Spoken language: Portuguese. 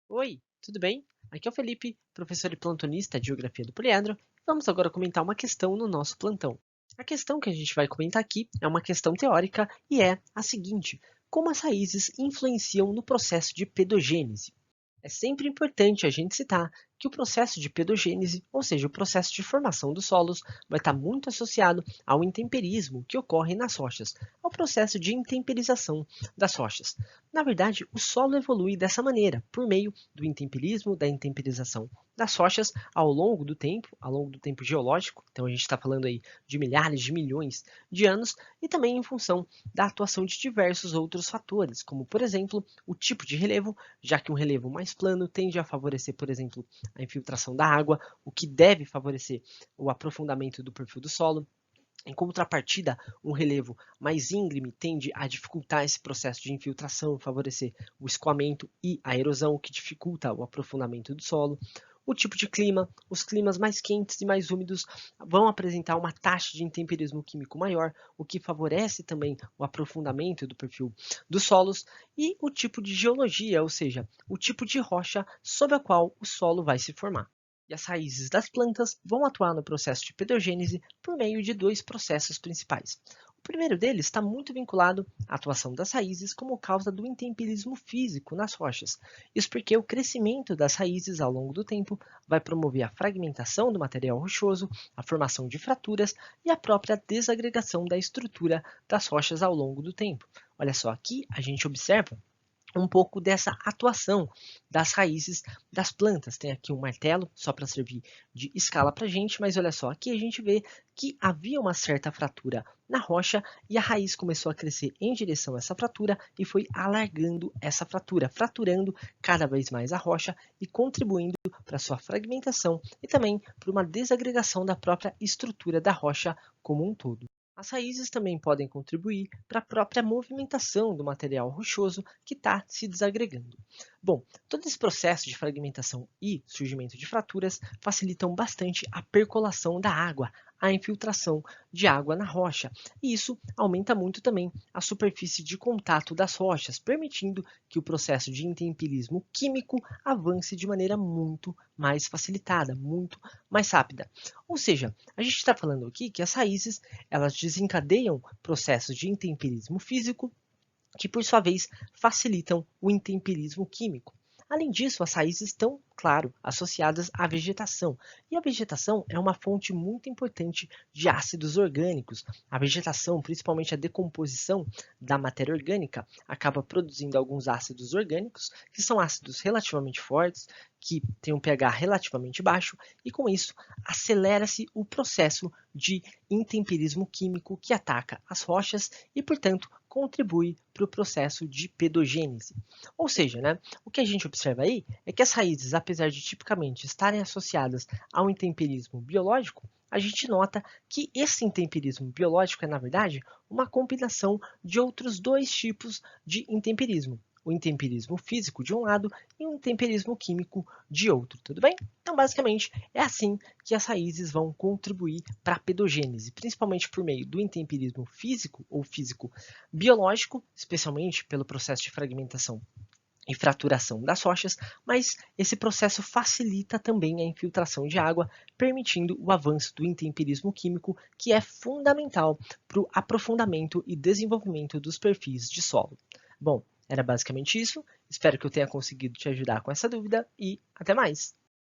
Oi, tudo bem? Aqui é o Felipe, professor e plantonista de Geografia do Poliedro. Vamos agora comentar uma questão no nosso plantão. A questão que a gente vai comentar aqui é uma questão teórica e é a seguinte: como as raízes influenciam no processo de pedogênese? É sempre importante a gente citar que o processo de pedogênese, ou seja, o processo de formação dos solos, vai estar muito associado ao intemperismo que ocorre nas rochas, ao processo de intemperização das rochas. Na verdade, o solo evolui dessa maneira, por meio do intemperismo, da intemperização das rochas ao longo do tempo geológico, então a gente está falando aí de milhares de milhões de anos, e também em função da atuação de diversos outros fatores, como por exemplo o tipo de relevo, já que um relevo mais plano tende a favorecer, por exemplo, a infiltração da água, o que deve favorecer o aprofundamento do perfil do solo. Em contrapartida, um relevo mais íngreme tende a dificultar esse processo de infiltração, favorecer o escoamento e a erosão, o que dificulta o aprofundamento do solo. O tipo de clima, os climas mais quentes e mais úmidos vão apresentar uma taxa de intemperismo químico maior, o que favorece também o aprofundamento do perfil dos solos, e o tipo de geologia, ou seja, o tipo de rocha sob a qual o solo vai se formar. E as raízes das plantas vão atuar no processo de pedogênese por meio de dois processos principais. O primeiro deles está muito vinculado à atuação das raízes como causa do intemperismo físico nas rochas. Isso porque o crescimento das raízes ao longo do tempo vai promover a fragmentação do material rochoso, a formação de fraturas e a própria desagregação da estrutura das rochas ao longo do tempo. Olha só, aqui a gente observa um pouco dessa atuação das raízes das plantas. Tem aqui um martelo, só para servir de escala para a gente, mas olha só, aqui a gente vê que havia uma certa fratura na rocha e a raiz começou a crescer em direção a essa fratura e foi alargando essa fratura, fraturando cada vez mais a rocha e contribuindo para sua fragmentação e também para uma desagregação da própria estrutura da rocha como um todo. As raízes também podem contribuir para a própria movimentação do material rochoso que está se desagregando. Bom, todo esse processo de fragmentação e surgimento de fraturas facilitam bastante a percolação da água, a infiltração de água na rocha, e isso aumenta muito também a superfície de contato das rochas, permitindo que o processo de intemperismo químico avance de maneira muito mais facilitada, muito mais rápida. Ou seja, a gente está falando aqui que as raízes elas desencadeiam processos de intemperismo físico que, por sua vez, facilitam o intemperismo químico. Além disso, as raízes estão, claro, associadas à vegetação. E a vegetação é uma fonte muito importante de ácidos orgânicos. A vegetação, principalmente a decomposição da matéria orgânica, acaba produzindo alguns ácidos orgânicos, que são ácidos relativamente fortes, que têm um pH relativamente baixo, e com isso acelera-se o processo de intemperismo químico que ataca as rochas e, portanto, contribui para o processo de pedogênese. Ou seja, né, o que a gente observa aí é que as raízes, apesar de tipicamente estarem associadas ao intemperismo biológico, a gente nota que esse intemperismo biológico é, na verdade, uma combinação de outros dois tipos de intemperismo. O intemperismo físico de um lado e o intemperismo químico de outro, tudo bem? Então, basicamente, é assim que as raízes vão contribuir para a pedogênese, principalmente por meio do intemperismo físico ou físico biológico, especialmente pelo processo de fragmentação e fraturação das rochas, mas esse processo facilita também a infiltração de água, permitindo o avanço do intemperismo químico, que é fundamental para o aprofundamento e desenvolvimento dos perfis de solo. Bom, era basicamente isso. Espero que eu tenha conseguido te ajudar com essa dúvida e até mais!